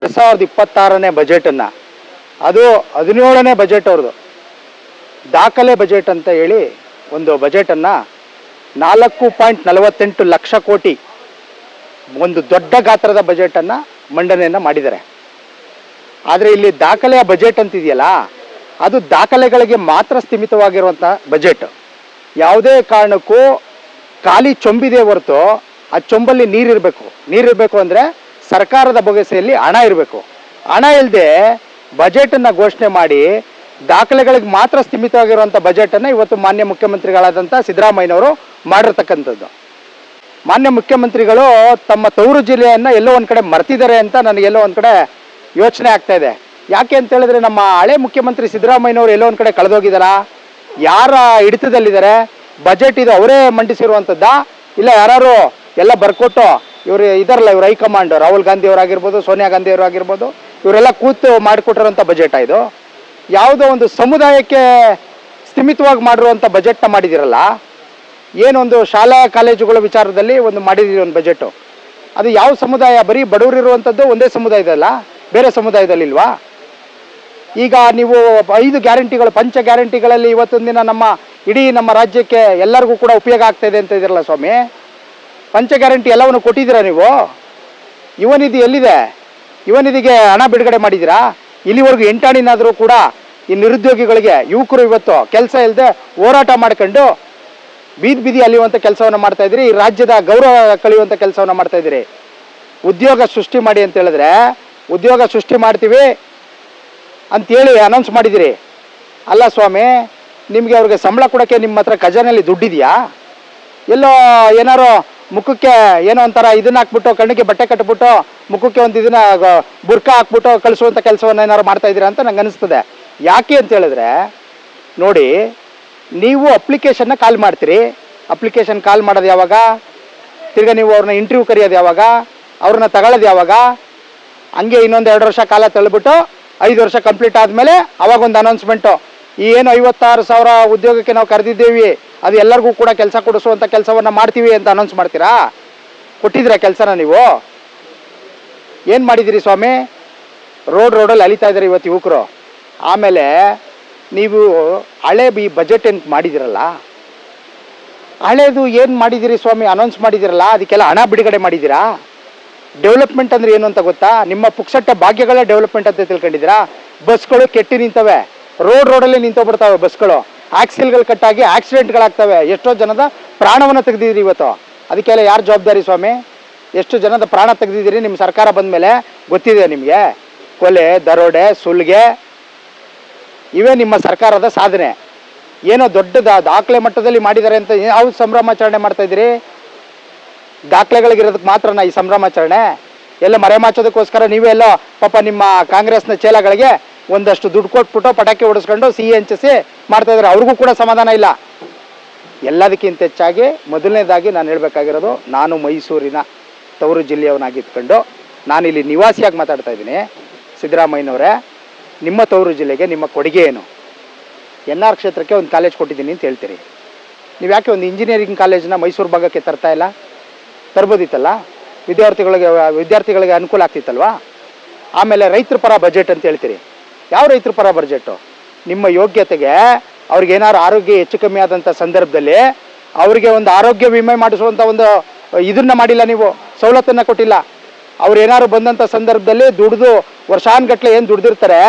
2026ನೇ ಬಜೆಟನ್ನು, ಅದು 17ನೇ ಬಜೆಟ್ ಅವ್ರದ್ದು, ದಾಖಲೆ ಬಜೆಟ್ ಅಂತ ಹೇಳಿ ಒಂದು ಬಜೆಟನ್ನು 4.48 ಲಕ್ಷ ಕೋಟಿ ಒಂದು ದೊಡ್ಡ ಗಾತ್ರದ ಬಜೆಟನ್ನು ಮಂಡನೆಯನ್ನು ಮಾಡಿದ್ದಾರೆ. ಆದರೆ ಇಲ್ಲಿ ದಾಖಲೆಯ ಬಜೆಟ್ ಅಂತಿದೆಯಲ್ಲ, ಅದು ದಾಖಲೆಗಳಿಗೆ ಮಾತ್ರ ಸ್ಥಿಮಿತವಾಗಿರುವಂಥ ಬಜೆಟ್. ಯಾವುದೇ ಕಾರಣಕ್ಕೂ ಖಾಲಿ ಚೊಂಬಿದೆ ಹೊರತು ಆ ಚೊಂಬಲ್ಲಿ ನೀರಿರಬೇಕು ಅಂದರೆ ಸರ್ಕಾರದ ಬೊಗಸೆಯಲ್ಲಿ ಹಣ ಇರಬೇಕು. ಹಣ ಇಲ್ಲದೆ ಬಜೆಟನ್ನು ಘೋಷಣೆ ಮಾಡಿ ದಾಖಲೆಗಳಿಗೆ ಮಾತ್ರ ಸ್ಥಿಮಿತವಾಗಿರುವಂಥ ಬಜೆಟನ್ನು ಇವತ್ತು ಮಾನ್ಯ ಮುಖ್ಯಮಂತ್ರಿಗಳಾದಂಥ ಸಿದ್ದರಾಮಯ್ಯನವರು ಮಾಡಿರ್ತಕ್ಕಂಥದ್ದು. ಮಾನ್ಯ ಮುಖ್ಯಮಂತ್ರಿಗಳು ತಮ್ಮ ತವರು ಜಿಲ್ಲೆಯನ್ನು ಎಲ್ಲೋ ಒಂದು ಕಡೆ ಮರ್ತಿದ್ದಾರೆ ಅಂತ ನನಗೆಲ್ಲೋ ಒಂದು ಕಡೆ ಯೋಚನೆ ಆಗ್ತಾ ಇದೆ. ಯಾಕೆ ಅಂತ ಹೇಳಿದ್ರೆ, ನಮ್ಮ ಹಳೆ ಮುಖ್ಯಮಂತ್ರಿ ಸಿದ್ದರಾಮಯ್ಯನವರು ಎಲ್ಲೋ ಒಂದು ಕಡೆ ಕಳೆದೋಗಿದ್ದಾರಾ? ಯಾರ ಹಿಡಿತದಲ್ಲಿದ್ದಾರೆ? ಬಜೆಟ್ ಇದು ಅವರೇ ಮಂಡಿಸಿರುವಂಥದ್ದಾ, ಇಲ್ಲ ಯಾರು ಎಲ್ಲ ಬರ್ಕೊಟ್ಟು ಇವರು ಇದಾರಲ್ಲ, ಇವ್ರು ಹೈಕಮಾಂಡ್ ರಾಹುಲ್ ಗಾಂಧಿ ಅವರಾಗಿರ್ಬೋದು, ಸೋನಿಯಾ ಗಾಂಧಿ ಅವರಾಗಿರ್ಬೋದು, ಇವರೆಲ್ಲ ಕೂತು ಮಾಡಿಕೊಟ್ಟಿರೋಂಥ ಬಜೆಟ್ ಇದು? ಯಾವುದೋ ಒಂದು ಸಮುದಾಯಕ್ಕೆ ಸ್ಥಿಮಿತವಾಗಿ ಮಾಡಿರುವಂಥ ಬಜೆಟ್ನ ಮಾಡಿದಿರಲ್ಲ. ಏನೊಂದು ಶಾಲಾ ಕಾಲೇಜುಗಳ ವಿಚಾರದಲ್ಲಿ ಒಂದು ಮಾಡಿದಿರಿ ಒಂದು ಬಜೆಟು, ಅದು ಯಾವ ಸಮುದಾಯ? ಬರೀ ಬಡವರಿರುವಂಥದ್ದು ಒಂದೇ ಸಮುದಾಯದಲ್ಲ, ಬೇರೆ ಸಮುದಾಯದಲ್ಲಿಲ್ವಾ? ಈಗ ನೀವು 5 ಗ್ಯಾರಂಟಿಗಳು, ಪಂಚ ಗ್ಯಾರಂಟಿಗಳಲ್ಲಿ ಇವತ್ತೊಂದು ದಿನ ಇಡೀ ನಮ್ಮ ರಾಜ್ಯಕ್ಕೆ ಎಲ್ಲರಿಗೂ ಕೂಡ ಉಪಯೋಗ ಆಗ್ತಾ ಇದೆ ಅಂತ ಇದ್ದೀರಲ್ಲ ಸ್ವಾಮಿ. ಪಂಚ ಗ್ಯಾರಂಟಿ ಎಲ್ಲವನ್ನು ಕೊಟ್ಟಿದ್ದೀರಾ ನೀವು? ಯುವ ನಿಧಿ ಎಲ್ಲಿದೆ? ಯುವ ನಿಧಿಗೆ ಹಣ ಬಿಡುಗಡೆ ಮಾಡಿದ್ದೀರಾ? ಇಲ್ಲಿವರೆಗೂ 8 ಹಣಿನಾದರೂ ಕೂಡ ಈ ನಿರುದ್ಯೋಗಿಗಳಿಗೆ, ಯುವಕರು ಇವತ್ತು ಕೆಲಸ ಇಲ್ಲದೆ ಹೋರಾಟ ಮಾಡ್ಕೊಂಡು ಬೀದಿ ಅಲಿಯುವಂಥ ಕೆಲಸವನ್ನು ಮಾಡ್ತಾ ಇದ್ದೀರಿ. ಈ ರಾಜ್ಯದ ಗೌರವ ಕಳೆಯುವಂಥ ಕೆಲಸವನ್ನು ಮಾಡ್ತಾ ಇದ್ದೀರಿ. ಉದ್ಯೋಗ ಸೃಷ್ಟಿ ಮಾಡಿ ಅಂತ ಹೇಳಿದ್ರೆ, ಉದ್ಯೋಗ ಸೃಷ್ಟಿ ಮಾಡ್ತೀವಿ ಅಂತೇಳಿ ಅನೌನ್ಸ್ ಮಾಡಿದ್ದೀರಿ. ಅಲ್ಲ ಸ್ವಾಮಿ, ನಿಮಗೆ ಅವ್ರಿಗೆ ಸಂಬಳ ಕೊಡೋಕ್ಕೆ ನಿಮ್ಮ ಹತ್ರ ಖಜಾನೆಯಲ್ಲಿ ದುಡ್ಡಿದೆಯಾ? ಎಲ್ಲೋ ಏನಾರು ಮುಖಕ್ಕೆ ಏನೋ ಒಂಥರ ಇದನ್ನ ಹಾಕ್ಬಿಟ್ಟು, ಕಣ್ಣಿಗೆ ಬಟ್ಟೆ ಕಟ್ಬಿಟ್ಟು, ಮುಖಕ್ಕೆ ಒಂದು ಇದನ್ನ ಬುರ್ಕಾ ಹಾಕ್ಬಿಟ್ಟು ಕಳಿಸುವಂಥ ಕೆಲಸವನ್ನು ಏನಾರು ಮಾಡ್ತಾ ಇದ್ದೀರಾ ಅಂತ ನಂಗೆ ಅನಿಸ್ತದೆ. ಯಾಕೆ ಅಂತ ಹೇಳಿದ್ರೆ, ನೋಡಿ, ನೀವು ಅಪ್ಲಿಕೇಶನ್ನ ಕಾಲ್ ಮಾಡ್ತೀರಿ. ಅಪ್ಲಿಕೇಶನ್ ಕಾಲ್ ಮಾಡೋದು ಯಾವಾಗ? ತಿರ್ಗಿ ನೀವು ಅವ್ರನ್ನ ಇಂಟರ್ವ್ಯೂ ಕರೆಯೋದು ಯಾವಾಗ? ಅವ್ರನ್ನ ತಗೊಳ್ಳೋದು ಯಾವಾಗ? ಹಂಗೆ ಇನ್ನೊಂದು 2 ವರ್ಷ ಕಾಲ ತಳ್ಳಿಬಿಟ್ಟು 5 ವರ್ಷ ಕಂಪ್ಲೀಟ್ ಆದಮೇಲೆ ಅವಾಗ ಒಂದು ಅನೌನ್ಸ್ಮೆಂಟು, ಈ ಏನು 56,000 ಉದ್ಯೋಗಕ್ಕೆ ನಾವು ಕರೆದಿದ್ದೇವೆ, ಅದು ಎಲ್ಲರಿಗೂ ಕೂಡ ಕೆಲಸ ಕೊಡಿಸುವಂಥ ಕೆಲಸವನ್ನು ಮಾಡ್ತೀವಿ ಅಂತ ಅನೌನ್ಸ್ ಮಾಡ್ತೀರಾ? ಕೊಟ್ಟಿದ್ದೀರಾ ಕೆಲಸನ ನೀವು? ಏನು ಮಾಡಿದ್ದೀರಿ ಸ್ವಾಮಿ? ರೋಡಲ್ಲಿ ಅಲಿತಾ ಇದ್ದಾರೆ ಇವತ್ತು ಯುವಕರು. ಆಮೇಲೆ ನೀವು ಹಳೆ ಬಜೆಟ್ ಏನು ಮಾಡಿದಿರಲ್ಲ, ಹಳೇದು ಏನು ಮಾಡಿದ್ದೀರಿ ಸ್ವಾಮಿ? ಅನೌನ್ಸ್ ಮಾಡಿದಿರಲ್ಲ, ಅದಕ್ಕೆಲ್ಲ ಹಣ ಬಿಡುಗಡೆ ಮಾಡಿದ್ದೀರಾ? ಡೆವಲಪ್ಮೆಂಟ್ ಅಂದರೆ ಏನು ಅಂತ ಗೊತ್ತಾ? ನಿಮ್ಮ ಪುಕ್ಸಟ್ಟೆ ಭಾಗ್ಯಗಳೇ ಡೆವಲಪ್ಮೆಂಟ್ ಅಂತ ತಿಳ್ಕೊಂಡಿದ್ದೀರಾ? ಬಸ್ಗಳು ಕೆಟ್ಟಿ ನಿಂತವೆ, ರೋಡಲ್ಲಿ ನಿಂತೋಗ್ಬಿಡ್ತವೆ ಬಸ್ಗಳು, ಆಕ್ಸಿಲ್ಗಳು ಕಟ್ಟಾಗಿ ಆಕ್ಸಿಡೆಂಟ್ಗಳಾಗ್ತವೆ, ಎಷ್ಟೋ ಜನದ ಪ್ರಾಣವನ್ನು ತೆಗೆದಿದ್ದೀರಿ ಇವತ್ತು. ಅದಕ್ಕೆಲ್ಲ ಯಾರು ಜವಾಬ್ದಾರಿ ಸ್ವಾಮಿ? ಎಷ್ಟು ಜನದ ಪ್ರಾಣ ತೆಗೆದಿದ್ದೀರಿ ನಿಮ್ಮ ಸರ್ಕಾರ ಬಂದ ಮೇಲೆ ಗೊತ್ತಿದೆ ನಿಮಗೆ? ಕೊಲೆ, ದರೋಡೆ, ಸುಲಿಗೆ, ಇವೇ ನಿಮ್ಮ ಸರ್ಕಾರದ ಸಾಧನೆ. ಏನೋ ದೊಡ್ಡ ದಾಖಲೆ ಮಟ್ಟದಲ್ಲಿ ಮಾಡಿದ್ದಾರೆ ಅಂತ ಯಾವ ಸಂಭ್ರಮಾಚರಣೆ ಮಾಡ್ತಾ ಇದ್ದೀರಿ? ದಾಖಲೆಗಳಿಗಿರೋದಕ್ಕೆ ಮಾತ್ರನಾ ಈ ಸಂಭ್ರಮಾಚರಣೆ? ಎಲ್ಲ ಮರೆಮಾಚೋದಕ್ಕೋಸ್ಕರ ನೀವೆಲ್ಲ ಪಾಪ ನಿಮ್ಮ ಕಾಂಗ್ರೆಸ್ನ ಚೇಲಗಳಿಗೆ ಒಂದಷ್ಟು ದುಡ್ಡು ಕೊಟ್ಬಿಟ್ಟು ಪಟಾಕಿ ಹೊಡಿಸ್ಕೊಂಡು ಸಿಹಿ ಹಂಚಿಸಿ ಮಾಡ್ತಾ ಇದ್ದಾರೆ. ಅವ್ರಿಗೂ ಕೂಡ ಸಮಾಧಾನ ಇಲ್ಲ. ಎಲ್ಲದಕ್ಕಿಂತ ಹೆಚ್ಚಾಗಿ ಮೊದಲನೇದಾಗಿ ನಾನು ಹೇಳಬೇಕಾಗಿರೋದು, ನಾನು ಮೈಸೂರಿನ ತವರು ಜಿಲ್ಲೆಯವನಾಗಿದ್ಕೊಂಡು ನಾನಿಲ್ಲಿ ನಿವಾಸಿಯಾಗಿ ಮಾತಾಡ್ತಾ ಇದ್ದೀನಿ. ಸಿದ್ದರಾಮಯ್ಯನವರೇ, ನಿಮ್ಮ ತವರು ಜಿಲ್ಲೆಗೆ ನಿಮ್ಮ ಕೊಡುಗೆ ಏನು? NR ಕ್ಷೇತ್ರಕ್ಕೆ ಒಂದು ಕಾಲೇಜ್ ಕೊಟ್ಟಿದ್ದೀನಿ ಅಂತ ಹೇಳ್ತೀರಿ. ನೀವು ಯಾಕೆ ಒಂದು ಇಂಜಿನಿಯರಿಂಗ್ ಕಾಲೇಜನ್ನ ಮೈಸೂರು ಭಾಗಕ್ಕೆ ತರ್ತಾ ಇಲ್ಲ? ತರ್ಬೋದಿತ್ತಲ್ಲ, ವಿದ್ಯಾರ್ಥಿಗಳಿಗೆ ಅನುಕೂಲ ಆಗ್ತಿತ್ತಲ್ವಾ? ಆಮೇಲೆ ರೈತರ ಪರ ಬಜೆಟ್ ಅಂತ ಹೇಳ್ತೀರಿ. ಯಾವ ರೈತರ ಪರ ಬಜೆಟು? ನಿಮ್ಮ ಯೋಗ್ಯತೆಗೆ ಅವ್ರಿಗೇನಾದ್ರು ಆರೋಗ್ಯ ಹೆಚ್ಚು ಕಮ್ಮಿ ಆದಂಥ ಸಂದರ್ಭದಲ್ಲಿ ಅವರಿಗೆ ಒಂದು ಆರೋಗ್ಯ ವಿಮೆ ಮಾಡಿಸುವಂಥ ಒಂದು ಇದನ್ನ ಮಾಡಿಲ್ಲ, ನೀವು ಸವಲತ್ತನ್ನು ಕೊಟ್ಟಿಲ್ಲ. ಅವ್ರು ಏನಾದ್ರು ಬಂದಂಥ ಸಂದರ್ಭದಲ್ಲಿ ದುಡ್ದು ವರ್ಷಾನುಗಟ್ಟಲೆ ಏನು ದುಡ್ದಿರ್ತಾರೆ,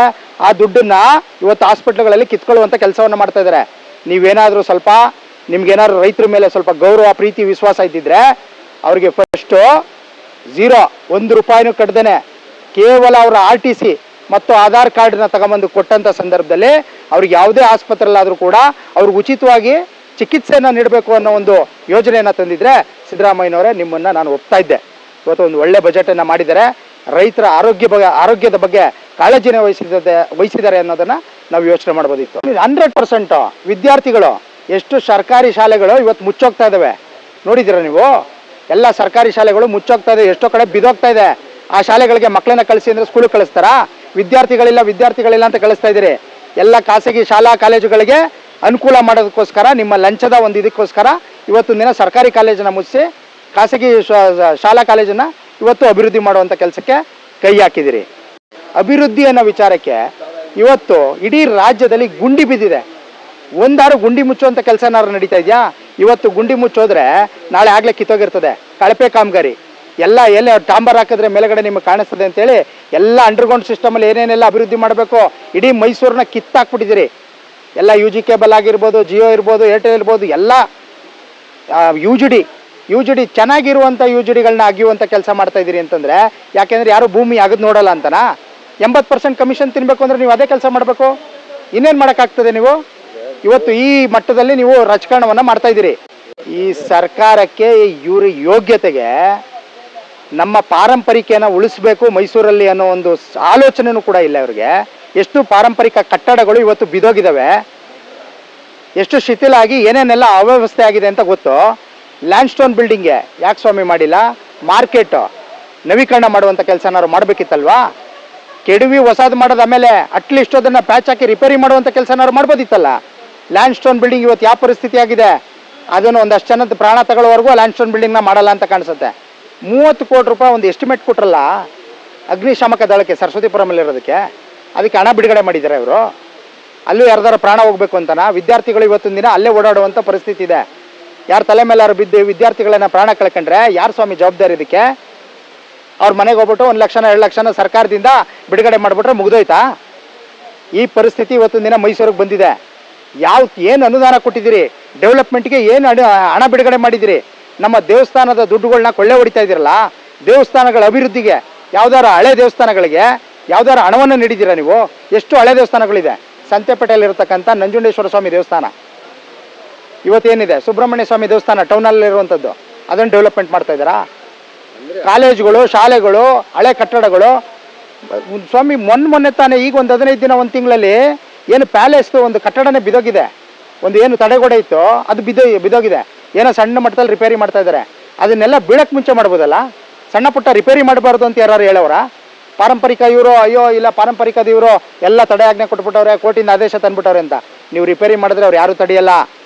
ಆ ದುಡ್ಡನ್ನು ಇವತ್ತು ಹಾಸ್ಪಿಟ್ಲ್ಗಳಲ್ಲಿ ಕಿತ್ಕೊಳ್ಳುವಂಥ ಕೆಲಸವನ್ನು ಮಾಡ್ತಾ ಇದ್ದಾರೆ. ನೀವೇನಾದರೂ ಸ್ವಲ್ಪ, ನಿಮ್ಗೇನಾದ್ರು ರೈತರ ಮೇಲೆ ಸ್ವಲ್ಪ ಗೌರವ, ಪ್ರೀತಿ, ವಿಶ್ವಾಸ ಇದ್ದಿದ್ರೆ ಅವ್ರಿಗೆ ಫಸ್ಟು 1 ರೂಪಾಯಿನೂ ಕಟ್ಟದೇನೆ ಕೇವಲ ಅವರ RTC ಮತ್ತು ಆಧಾರ್ ಕಾರ್ಡನ್ನ ತಗೊಂಬಂದು ಕೊಟ್ಟಂಥ ಸಂದರ್ಭದಲ್ಲಿ ಅವ್ರಿಗೆ ಯಾವುದೇ ಆಸ್ಪತ್ರೆಯಲ್ಲಾದರೂ ಕೂಡ ಅವ್ರಿಗೆ ಉಚಿತವಾಗಿ ಚಿಕಿತ್ಸೆಯನ್ನು ನೀಡಬೇಕು ಅನ್ನೋ ಒಂದು ಯೋಜನೆಯನ್ನು ತಂದಿದ್ರೆ ಸಿದ್ದರಾಮಯ್ಯನವರೇ, ನಿಮ್ಮನ್ನು ನಾನು ಒಪ್ತಾ ಇದ್ದೆ. ಇವತ್ತು ಒಂದು ಒಳ್ಳೆ ಬಜೆಟನ್ನು ಮಾಡಿದ್ದಾರೆ. ರೈತರ ಆರೋಗ್ಯದ ಬಗ್ಗೆ ಕಾಳಜಿನೇ ವಹಿಸಿದ್ದಾರೆ ಅನ್ನೋದನ್ನು ನಾವು ಯೋಚನೆ ಮಾಡ್ಬೋದಿತ್ತು. 100% ವಿದ್ಯಾರ್ಥಿಗಳು, ಎಷ್ಟು ಸರ್ಕಾರಿ ಶಾಲೆಗಳು ಇವತ್ತು ಮುಚ್ಚೋಗ್ತಾ ಇದ್ದಾವೆ ನೋಡಿದ್ದೀರಾ ನೀವು? ಎಲ್ಲ ಸರ್ಕಾರಿ ಶಾಲೆಗಳು ಮುಚ್ಚೋಗ್ತಾ ಇದೆ, ಎಷ್ಟೋ ಕಡೆ ಬಿದ್ದೋಗ್ತಾ ಇದೆ. ಆ ಶಾಲೆಗಳಿಗೆ ಮಕ್ಕಳನ್ನ ಕಳಿಸಿ ಅಂದರೆ ಸ್ಕೂಲಿಗೆ ಕಳಿಸ್ತಾರಾ? ವಿದ್ಯಾರ್ಥಿಗಳಿಲ್ಲ ಅಂತ ಕಳಿಸ್ತಾ ಇದ್ದೀರಿ. ಎಲ್ಲ ಖಾಸಗಿ ಶಾಲಾ ಕಾಲೇಜುಗಳಿಗೆ ಅನುಕೂಲ ಮಾಡೋದಕ್ಕೋಸ್ಕರ, ನಿಮ್ಮ ಲಂಚದ ಒಂದು ಇದಕ್ಕೋಸ್ಕರ ಇವತ್ತು ದಿನ ಸರ್ಕಾರಿ ಕಾಲೇಜನ್ನು ಮುಗಿಸಿ ಖಾಸಗಿ ಶಾಲಾ ಕಾಲೇಜನ್ನು ಇವತ್ತು ಅಭಿವೃದ್ಧಿ ಮಾಡುವಂಥ ಕೆಲಸಕ್ಕೆ ಕೈ ಹಾಕಿದಿರಿ. ಅಭಿವೃದ್ಧಿ ಅನ್ನೋ ವಿಚಾರಕ್ಕೆ ಇವತ್ತು ಇಡೀ ರಾಜ್ಯದಲ್ಲಿ ಗುಂಡಿ ಬಿದ್ದಿದೆ. ಒಂದಾರು ಗುಂಡಿ ಮುಚ್ಚುವಂಥ ಕೆಲಸ ಏನಾದ್ರು ನಡೀತಾ ಇದೆಯಾ? ಇವತ್ತು ಗುಂಡಿ ಮುಚ್ಚೋದ್ರೆ ನಾಳೆ ಆಗಲೇ ಕಿತ್ತೋಗಿರ್ತದೆ. ಕಳಪೆ ಕಾಮಗಾರಿ ಎಲ್ಲ ಎಲ್ಲಿ ಡಾಂಬರ್ ಹಾಕಿದ್ರೆ ಮೇಲೆಗಡೆ ನಿಮಗೆ ಕಾಣಿಸ್ತದೆ ಅಂತೇಳಿ ಎಲ್ಲ ಅಂಡರ್ಗ್ರೌಂಡ್ ಸಿಸ್ಟಮಲ್ಲಿ ಏನೇನೆಲ್ಲ ಅಭಿವೃದ್ಧಿ ಮಾಡಬೇಕು ಇಡೀ ಮೈಸೂರನ್ನ ಕಿತ್ತಾಕ್ಬಿಟ್ಟಿದ್ದೀರಿ. ಎಲ್ಲ ಯು ಜಿ ಕೇಬಲ್ ಆಗಿರ್ಬೋದು, ಜಿಯೋ ಇರ್ಬೋದು, ಏರ್ಟೆಲ್ ಇರ್ಬೋದು, ಎಲ್ಲ ಯು ಜಿ ಡಿ ಚೆನ್ನಾಗಿರುವಂಥ ಯು ಜಿ ಡಿಗಳನ್ನ ಅಗಿಯುವಂಥ ಕೆಲಸ ಮಾಡ್ತಾ ಇದ್ದೀರಿ ಅಂತಂದರೆ ಯಾಕೆಂದರೆ ಯಾರು ಭೂಮಿ ಅಗದು ನೋಡಲ್ಲ ಅಂತನಾ? 80% ಕಮಿಷನ್ ತಿನ್ನಬೇಕು ಅಂದರೆ ನೀವು ಅದೇ ಕೆಲಸ ಮಾಡಬೇಕು. ಇನ್ನೇನು ಮಾಡೋಕ್ಕಾಗ್ತದೆ? ನೀವು ಇವತ್ತು ಈ ಮಟ್ಟದಲ್ಲಿ ನೀವು ರಾಜಕಾರಣವನ್ನು ಮಾಡ್ತಾ ಇದ್ದೀರಿ. ಈ ಸರ್ಕಾರಕ್ಕೆ ಇವ್ರ ಯೋಗ್ಯತೆಗೆ ನಮ್ಮ ಪಾರಂಪರಿಕೆಯನ್ನು ಉಳಿಸ್ಬೇಕು ಮೈಸೂರಲ್ಲಿ ಅನ್ನೋ ಒಂದು ಆಲೋಚನೆಯೂ ಕೂಡ ಇಲ್ಲ ಇವ್ರಿಗೆ. ಎಷ್ಟು ಪಾರಂಪರಿಕ ಕಟ್ಟಡಗಳು ಇವತ್ತು ಬಿದೋಗಿದ್ದಾವೆ, ಎಷ್ಟು ಶಿಥಿಲಾಗಿ ಏನೇನೆಲ್ಲ ಅವ್ಯವಸ್ಥೆ ಆಗಿದೆ ಅಂತ ಗೊತ್ತು. ಲ್ಯಾಂಡ್ ಸ್ಟೋನ್ ಬಿಲ್ಡಿಂಗ್ಗೆ ಯಾಕೆ ಸ್ವಾಮಿ ಮಾಡಿಲ್ಲ? ಮಾರ್ಕೆಟ್ ನವೀಕರಣ ಮಾಡುವಂಥ ಕೆಲಸನಾರು ಮಾಡಬೇಕಿತ್ತಲ್ವಾ? ಕೆಡವಿ ಹೊಸದು ಮಾಡೋದು, ಆಮೇಲೆ ಅಟ್ಲೀಸ್ಟ್ ಅದನ್ನು ಪ್ಯಾಚ್ ಹಾಕಿ ರಿಪೇರಿ ಮಾಡುವಂಥ ಕೆಲಸನಾರು ಮಾಡ್ಬೋದಿತ್ತಲ್ಲ. ಲ್ಯಾಂಡ್ ಸ್ಟೋನ್ ಬಿಲ್ಡಿಂಗ್ ಇವತ್ತು ಯಾವ ಪರಿಸ್ಥಿತಿ ಆಗಿದೆ, ಅದನ್ನು ಒಂದಷ್ಟು ಜನದ ಪ್ರಾಣ ತಗೊಳ್ಳೋವರೆಗೂ ಲ್ಯಾಂಡ್ ಸ್ಟೋನ್ ಬಿಲ್ಡಿಂಗ್ನ ಮಾಡಲ್ಲ ಅಂತ ಕಾಣಿಸುತ್ತೆ. 30 ಕೋಟಿ ರೂಪಾಯಿ ಒಂದು ಎಸ್ಟಿಮೇಟ್ ಕೊಟ್ರಲ್ಲ ಅಗ್ನಿಶಾಮಕ ದಳಕ್ಕೆ ಸರಸ್ವತಿಪುರಮಲ್ಲಿರೋದಕ್ಕೆ, ಅದಕ್ಕೆ ಹಣ ಬಿಡುಗಡೆ ಮಾಡಿದ್ದಾರೆ ಇವರು. ಅಲ್ಲೂ ಯಾರ್ದಾರ ಪ್ರಾಣ ಹೋಗ್ಬೇಕು ಅಂತನಾ? ವಿದ್ಯಾರ್ಥಿಗಳು ಇವತ್ತಿನ ದಿನ ಅಲ್ಲೇ ಓಡಾಡುವಂಥ ಪರಿಸ್ಥಿತಿ ಇದೆ. ಯಾರು ತಲೆ ಮೇಲಾರು ಬಿದ್ದು ವಿದ್ಯಾರ್ಥಿಗಳನ್ನ ಪ್ರಾಣ ಕಳ್ಕೊಂಡ್ರೆ ಯಾರು ಸ್ವಾಮಿ ಜವಾಬ್ದಾರಿ ಇದಕ್ಕೆ? ಅವ್ರ ಮನೆಗೆ ಹೋಗ್ಬಿಟ್ಟು 1 ಲಕ್ಷನ 2 ಲಕ್ಷನ ಸರ್ಕಾರದಿಂದ ಬಿಡುಗಡೆ ಮಾಡಿಬಿಟ್ರೆ ಮುಗಿದೋಯ್ತಾ? ಈ ಪರಿಸ್ಥಿತಿ ಇವತ್ತಿನ ದಿನ ಮೈಸೂರಿಗೆ ಬಂದಿದೆ. ಏನು ಅನುದಾನ ಕೊಟ್ಟಿದ್ದೀರಿ ಡೆವಲಪ್ಮೆಂಟ್ಗೆ? ಏನು ಹಣ ಬಿಡುಗಡೆ ಮಾಡಿದ್ದೀರಿ? ನಮ್ಮ ದೇವಸ್ಥಾನದ ದುಡ್ಡುಗಳನ್ನ ಕೊಳ್ಳೆ ಹೊಡಿತಾ ಇದ್ದೀರಲ್ಲ. ದೇವಸ್ಥಾನಗಳ ಅಭಿವೃದ್ಧಿಗೆ ಯಾವ್ದಾರ ಹಳೆ ದೇವಸ್ಥಾನಗಳಿಗೆ ಯಾವ್ದಾರ ಹಣವನ್ನು ನೀಡಿದ್ದೀರಾ ನೀವು? ಎಷ್ಟು ಹಳೆ ದೇವಸ್ಥಾನಗಳಿದೆ? ಸಂತೆಪೇಟೆಯಲ್ಲಿರತಕ್ಕಂಥ ನಂಜುಂಡೇಶ್ವರ ಸ್ವಾಮಿ ದೇವಸ್ಥಾನ ಇವತ್ತೇನಿದೆ, ಸುಬ್ರಹ್ಮಣ್ಯ ಸ್ವಾಮಿ ದೇವಸ್ಥಾನ ಟೌನಲ್ಲಿರುವಂಥದ್ದು, ಅದನ್ನು ಡೆವಲಪ್ಮೆಂಟ್ ಮಾಡ್ತಾ ಇದ್ದಾರಾ? ಕಾಲೇಜುಗಳು, ಶಾಲೆಗಳು, ಹಳೆ ಕಟ್ಟಡಗಳು. ಸ್ವಾಮಿ ಮೊನ್ನೆ ತಾನೇ ಈಗ ಒಂದು 15 ದಿನ 1 ತಿಂಗಳಲ್ಲಿ ಏನು ಪ್ಯಾಲೇಸ್ದು ಒಂದು ಕಟ್ಟಡನೇ ಬಿದೋಗಿದೆ. ಒಂದು ಏನು ತಡೆಗೋಡೆ ಇತ್ತು ಅದು ಬಿದೋಗಿದೆ. ಏನೋ ಸಣ್ಣ ಮಟ್ಟದಲ್ಲಿ ರಿಪೇರಿ ಮಾಡ್ತಾ ಇದ್ದಾರೆ. ಅದನ್ನೆಲ್ಲ ಬೀಳಕ್ಕೆ ಮುಂಚೆ ಮಾಡ್ಬೋದಲ್ಲ? ಸಣ್ಣ ಪುಟ್ಟ ರಿಪೇರಿ ಮಾಡಬಾರ್ದು ಅಂತ ಯಾರು ಹೇಳೋರ? ಪಾರಂಪರಿಕ ಇವರು ಅಯ್ಯೋ ಇಲ್ಲ ಪಾರಂಪರಿಕದ ಇವರು ಎಲ್ಲ ತಡೆಯಾಜ್ಞೆ ಕೊಟ್ಬಿಟ್ಟವ್ರೆ, ಕೋರ್ಟಿಂದ ಆದೇಶ ತಂದ್ಬಿಟ್ಟವ್ರೆ ಅಂತ. ನೀವು ರಿಪೇರಿ ಮಾಡಿದ್ರೆ ಅವ್ರು ಯಾರು ತಡೆಯಲ್ಲ.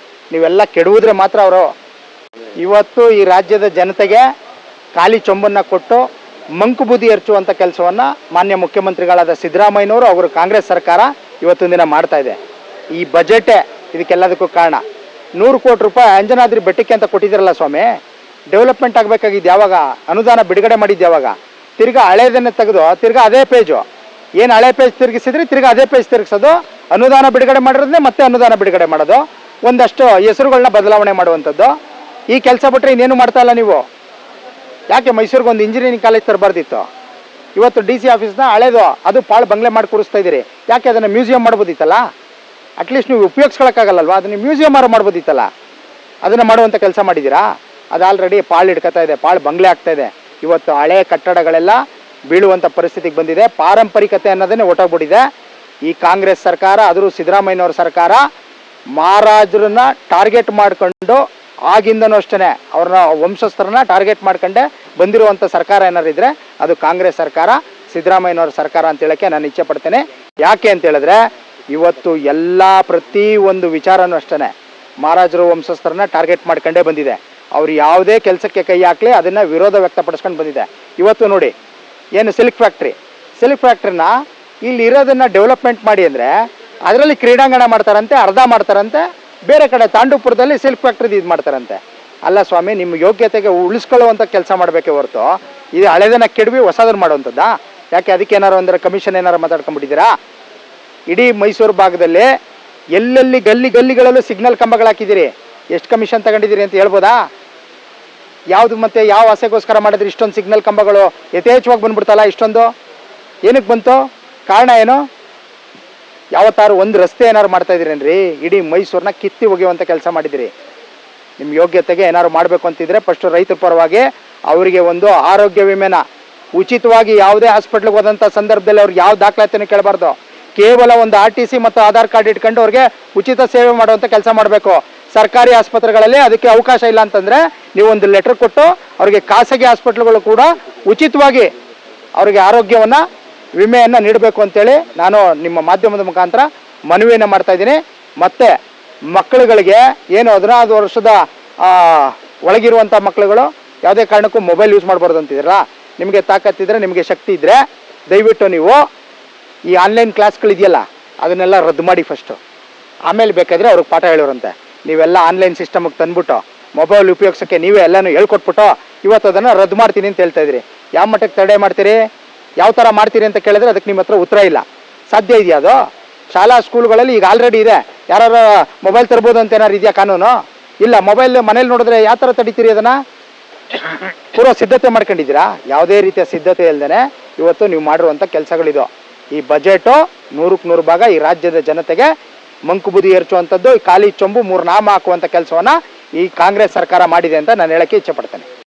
ನೀವೆಲ್ಲ ಕೆಡುವುದ್ರೆ ಮಾತ್ರ ಅವರು. ಇವತ್ತು ಈ ರಾಜ್ಯದ ಜನತೆಗೆ ಖಾಲಿ ಚೊಂಬನ್ನು ಕೊಟ್ಟು ಮಂಕು ಬೂದಿ ಎರಚುವಂಥ ಕೆಲಸವನ್ನು ಮಾನ್ಯ ಮುಖ್ಯಮಂತ್ರಿಗಳಾದ ಸಿದ್ದರಾಮಯ್ಯನವರು, ಅವರು ಕಾಂಗ್ರೆಸ್ ಸರ್ಕಾರ ಇವತ್ತಿನ ದಿನ ಮಾಡ್ತಾ ಇದೆ. ಈ ಬಜೆಟೇ ಇದಕ್ಕೆಲ್ಲದಕ್ಕೂ ಕಾರಣ. 100 ಕೋಟಿ ರೂಪಾಯಿ ಅಂಜನಾದ್ರಿ ಬೆಟ್ಟಕ್ಕೆ ಅಂತ ಕೊಟ್ಟಿದ್ದೀರಲ್ಲ ಸ್ವಾಮಿ, ಡೆವಲಪ್ಮೆಂಟ್ ಆಗಬೇಕಾಗಿದ್ದು ಯಾವಾಗ? ಅನುದಾನ ಬಿಡುಗಡೆ ಮಾಡಿದ್ದು ಯಾವಾಗ? ತಿರ್ಗಾ ಹಳೇದನ್ನೇ ತೆಗೆದು ತಿರ್ಗಾ ಅದೇ ಪೇಜು, ಏನು ಹಳೆ ಪೇಜ್ ತಿರುಗಿಸಿದ್ರೆ ತಿರ್ಗಾ ಅದೇ ಪೇಜ್ ತಿರುಗಿಸೋದು, ಅನುದಾನ ಬಿಡುಗಡೆ ಮಾಡಿರೋದನ್ನೇ ಮತ್ತೆ ಅನುದಾನ ಬಿಡುಗಡೆ ಮಾಡೋದು, ಒಂದಷ್ಟು ಹೆಸರುಗಳನ್ನ ಬದಲಾವಣೆ ಮಾಡುವಂಥದ್ದು. ಈ ಕೆಲಸ ಬಿಟ್ಟರೆ ಇನ್ನೇನು ಮಾಡ್ತಾ ಇಲ್ಲ ನೀವು. ಯಾಕೆ ಮೈಸೂರಿಗೆ ಒಂದು ಇಂಜಿನಿಯರಿಂಗ್ ಕಾಲೇಜ್ ತರಬಾರ್ದಿತ್ತು? ಇವತ್ತು DC ಆಫೀಸ್ನ ಹಳೇದು ಅದು ಪಾಳು ಬಂಗ್ಲೆ ಮಾಡಿ ಕೂರಿಸ್ತಾ ಇದ್ದೀರಿ. ಯಾಕೆ ಅದನ್ನು ಮ್ಯೂಸಿಯಂ ಮಾಡ್ಬೋದಿತ್ತಲ್ಲ? ಅಟ್ಲೀಸ್ಟ್ ನೀವು ಉಪಯೋಗಿಸ್ಕೊಳಕ್ಕಾಗಲ್ಲಲ್ವ? ಅದನ್ನು ಮ್ಯೂಸಿಯಂ ಮಾಡ್ಬೋದಿತ್ತಲ್ಲ? ಅದನ್ನು ಮಾಡುವಂಥ ಕೆಲಸ ಮಾಡಿದ್ದೀರಾ? ಅದು ಆಲ್ರೆಡಿ ಪಾಳು ಹಿಡ್ಕೊತಾ ಇದೆ, ಪಾಳು ಬಂಗ್ಲೆ ಆಗ್ತಾ ಇದೆ. ಇವತ್ತು ಹಳೆ ಕಟ್ಟಡಗಳೆಲ್ಲ ಬೀಳುವಂಥ ಪರಿಸ್ಥಿತಿಗೆ ಬಂದಿದೆ. ಪಾರಂಪರಿಕತೆ ಅನ್ನೋದನ್ನೇ ಹೊಟ್ಟೋಗ್ಬಿಟ್ಟಿದೆ. ಈ ಕಾಂಗ್ರೆಸ್ ಸರ್ಕಾರ, ಆದರೂ ಸಿದ್ದರಾಮಯ್ಯನವ್ರ ಸರ್ಕಾರ ಮಹಾರಾಜರನ್ನ ಟಾರ್ಗೆಟ್ ಮಾಡ್ಕೊಂಡು ಆಗಿಂದನೂ ಅಷ್ಟೇ ಅವ್ರನ್ನ ವಂಶಸ್ಥರನ್ನ ಟಾರ್ಗೆಟ್ ಮಾಡ್ಕೊಂಡೆ ಬಂದಿರುವಂಥ ಸರ್ಕಾರ ಏನಾರು ಇದ್ದರೆ ಅದು ಕಾಂಗ್ರೆಸ್ ಸರ್ಕಾರ, ಸಿದ್ದರಾಮಯ್ಯನವ್ರ ಸರ್ಕಾರ ಅಂತ ಹೇಳೋಕ್ಕೆ ನಾನು ಇಚ್ಛೆ ಪಡ್ತೇನೆ. ಯಾಕೆ ಅಂತ ಹೇಳಿದ್ರೆ ಇವತ್ತು ಎಲ್ಲ ಪ್ರತಿಯೊಂದು ವಿಚಾರನೂ ಅಷ್ಟೇ ಮಹಾರಾಜರು ವಂಶಸ್ಥರನ್ನ ಟಾರ್ಗೆಟ್ ಮಾಡ್ಕೊಂಡೇ ಬಂದಿದೆ. ಅವ್ರು ಯಾವುದೇ ಕೆಲಸಕ್ಕೆ ಕೈ ಹಾಕಲಿ ಅದನ್ನು ವಿರೋಧ ವ್ಯಕ್ತಪಡಿಸ್ಕೊಂಡು ಬಂದಿದೆ. ಇವತ್ತು ನೋಡಿ, ಏನು ಸಿಲ್ಕ್ ಫ್ಯಾಕ್ಟ್ರಿನ ಇಲ್ಲಿ ಇರೋದನ್ನು ಡೆವಲಪ್ಮೆಂಟ್ ಮಾಡಿ ಅಂದರೆ ಅದರಲ್ಲಿ ಕ್ರೀಡಾಂಗಣ ಮಾಡ್ತಾರಂತೆ, ಅರ್ಧ ಮಾಡ್ತಾರಂತೆ, ಬೇರೆ ಕಡೆ ತಾಂಡೂಪುರದಲ್ಲಿ ಸಿಲ್ಕ್ ಫ್ಯಾಕ್ಟ್ರಿದು ಇದು ಮಾಡ್ತಾರಂತೆ. ಅಲ್ಲ ಸ್ವಾಮಿ, ನಿಮ್ಮ ಯೋಗ್ಯತೆಗೆ ಉಳಿಸ್ಕೊಳ್ಳುವಂಥ ಕೆಲಸ ಮಾಡಬೇಕೇ ಹೊರತು ಇದು ಹಳೆದನ್ನು ಕೆಡವಿ ಹೊಸದನ್ನು ಮಾಡುವಂಥದ್ದಾ? ಯಾಕೆ ಅದಕ್ಕೆ ಏನಾರು ಅಂದರೆ ಕಮಿಷನ್ ಏನಾರು ಮಾತಾಡ್ಕೊಂಡ್ಬಿಟ್ಟಿದ್ದೀರಾ? ಇಡೀ ಮೈಸೂರು ಭಾಗದಲ್ಲಿ ಎಲ್ಲೆಲ್ಲಿ ಗಲ್ಲಿಗಳಲ್ಲೂ ಸಿಗ್ನಲ್ ಕಂಬಗಳು ಹಾಕಿದ್ದೀರಿ. ಎಷ್ಟು ಕಮಿಷನ್ ತಗೊಂಡಿದ್ದೀರಿ ಅಂತ ಹೇಳ್ಬೋದಾ? ಯಾವುದು ಮತ್ತೆ ಯಾವ ಆಸೆಗೋಸ್ಕರ ಮಾಡಿದ್ರಿ ಇಷ್ಟೊಂದು ಸಿಗ್ನಲ್ ಕಂಬಗಳು ಯಥೇಚ್ಛವಾಗಿ ಬಂದ್ಬಿಡ್ತಲ್ಲ? ಇಷ್ಟೊಂದು ಏನಕ್ಕೆ ಬಂತು? ಕಾರಣ ಏನು? ಯಾವತ್ತಾರು ಒಂದು ರಸ್ತೆ ಏನಾರು ಮಾಡ್ತಾ ಇದ್ದೀರೇನ್ರಿ? ಇಡೀ ಮೈಸೂರನ್ನ ಕಿತ್ತಿ ಒಗೆಯುವಂಥ ಕೆಲಸ ಮಾಡಿದಿರಿ. ನಿಮ್ಮ ಯೋಗ್ಯತೆಗೆ ಏನಾರು ಮಾಡಬೇಕು ಅಂತಿದ್ರೆ ಫಸ್ಟು ರೈತರ ಪರವಾಗಿ ಅವರಿಗೆ ಒಂದು ಆರೋಗ್ಯ ವಿಮೆನ ಉಚಿತವಾಗಿ ಯಾವುದೇ ಹಾಸ್ಪಿಟ್ಲಿಗೆ ಹೋದಂಥ ಸಂದರ್ಭದಲ್ಲಿ ಅವ್ರಿಗೆ ಯಾವ ದಾಖಲಾತಿನೂ ಕೇಳಬಾರ್ದು. ಕೇವಲ ಒಂದು RTC ಮತ್ತು ಆಧಾರ್ ಕಾರ್ಡ್ ಇಟ್ಕೊಂಡು ಅವ್ರಿಗೆ ಉಚಿತ ಸೇವೆ ಮಾಡುವಂಥ ಕೆಲಸ ಮಾಡಬೇಕು. ಸರ್ಕಾರಿ ಆಸ್ಪತ್ರೆಗಳಲ್ಲಿ ಅದಕ್ಕೆ ಅವಕಾಶ ಇಲ್ಲ ಅಂತಂದರೆ ನೀವು ಒಂದು ಲೆಟರ್ ಕೊಟ್ಟು ಅವರಿಗೆ ಖಾಸಗಿ ಹಾಸ್ಪಿಟ್ಲ್ಗಳು ಕೂಡ ಉಚಿತವಾಗಿ ಅವರಿಗೆ ಆರೋಗ್ಯವನ್ನು ವಿಮೆಯನ್ನು ನೀಡಬೇಕು ಅಂತೇಳಿ ನಾನು ನಿಮ್ಮ ಮಾಧ್ಯಮದ ಮುಖಾಂತರ ಮನವಿಯನ್ನು ಮಾಡ್ತಾಯಿದ್ದೀನಿ. ಮತ್ತು ಮಕ್ಕಳುಗಳಿಗೆ ಏನು 16 ವರ್ಷದ ಒಳಗಿರುವಂಥ ಮಕ್ಕಳುಗಳು ಯಾವುದೇ ಕಾರಣಕ್ಕೂ ಮೊಬೈಲ್ ಯೂಸ್ ಮಾಡಬಾರ್ದು ಅಂತಿದ್ದೀರಲ್ಲ, ನಿಮಗೆ ತಾಕತ್ತಿದ್ರೆ, ನಿಮಗೆ ಶಕ್ತಿ ಇದ್ದರೆ ದಯವಿಟ್ಟು ನೀವು ಈ ಆನ್ಲೈನ್ ಕ್ಲಾಸ್ಗಳಿದೆಯಲ್ಲ ಅದನ್ನೆಲ್ಲ ರದ್ದು ಮಾಡಿ ಫಸ್ಟು, ಆಮೇಲೆ ಬೇಕಾದರೆ ಅವ್ರಿಗೆ ಪಾಠ ಹೇಳೋರಂತೆ. ನೀವೆಲ್ಲ ಆನ್ಲೈನ್ ಸಿಸ್ಟಮ್ಗೆ ತಂದ್ಬಿಟ್ಟು ಮೊಬೈಲ್ ಉಪಯೋಗಿಸೋಕ್ಕೆ ನೀವೇ ಎಲ್ಲನೂ ಹೇಳ್ಕೊಟ್ಬಿಟ್ಟು ಇವತ್ತು ಅದನ್ನು ರದ್ದು ಮಾಡ್ತೀನಿ ಅಂತ ಹೇಳ್ತಾ ಇದ್ರಿ. ಯಾವ ಮಟ್ಟಕ್ಕೆ ತಡೆ ಮಾಡ್ತೀರಿ, ಯಾವ ಥರ ಮಾಡ್ತೀರಿ ಅಂತ ಕೇಳಿದ್ರೆ ಅದಕ್ಕೆ ನಿಮ್ಮ ಹತ್ರ ಉತ್ತರ ಇಲ್ಲ. ಸಾಧ್ಯ ಇದೆಯಾ ಅದು? ಶಾಲಾ ಸ್ಕೂಲ್ಗಳಲ್ಲಿ ಈಗ ಆಲ್ರೆಡಿ ಇದೆ. ಯಾರು ಮೊಬೈಲ್ ತರ್ಬೋದು ಅಂತ ಏನಾರು ಇದೆಯಾ ಕಾನೂನು? ಇಲ್ಲ. ಮೊಬೈಲ್ ಮನೇಲಿ ನೋಡಿದ್ರೆ ಯಾವ ಥರ ತಡಿತೀರಿ ಅದನ್ನು? ಪೂರ್ವ ಸಿದ್ಧತೆ ಮಾಡ್ಕೊಂಡಿದ್ದೀರಾ? ಯಾವುದೇ ರೀತಿಯ ಸಿದ್ಧತೆ ಇಲ್ಲದೇ ಇವತ್ತು ನೀವು ಮಾಡಿರುವಂಥ ಕೆಲಸಗಳಿದು. ಈ ಬಜೆಟು 100ಕ್ಕೆ 100 ಭಾಗ ಈ ರಾಜ್ಯದ ಜನತೆಗೆ ಮಂಕು ಬುದ್ಧಿ ಏರ್ಚುವಂಥದ್ದು, ಈ ಖಾಲಿ ಚೊಂಬು 3 ನಾಮ ಹಾಕುವಂಥ ಕೆಲಸವನ್ನು ಈ ಕಾಂಗ್ರೆಸ್ ಸರ್ಕಾರ ಮಾಡಿದೆ ಅಂತ ನಾನು ಹೇಳೋಕ್ಕೆ ಇಚ್ಛೆ ಪಡ್ತೇನೆ.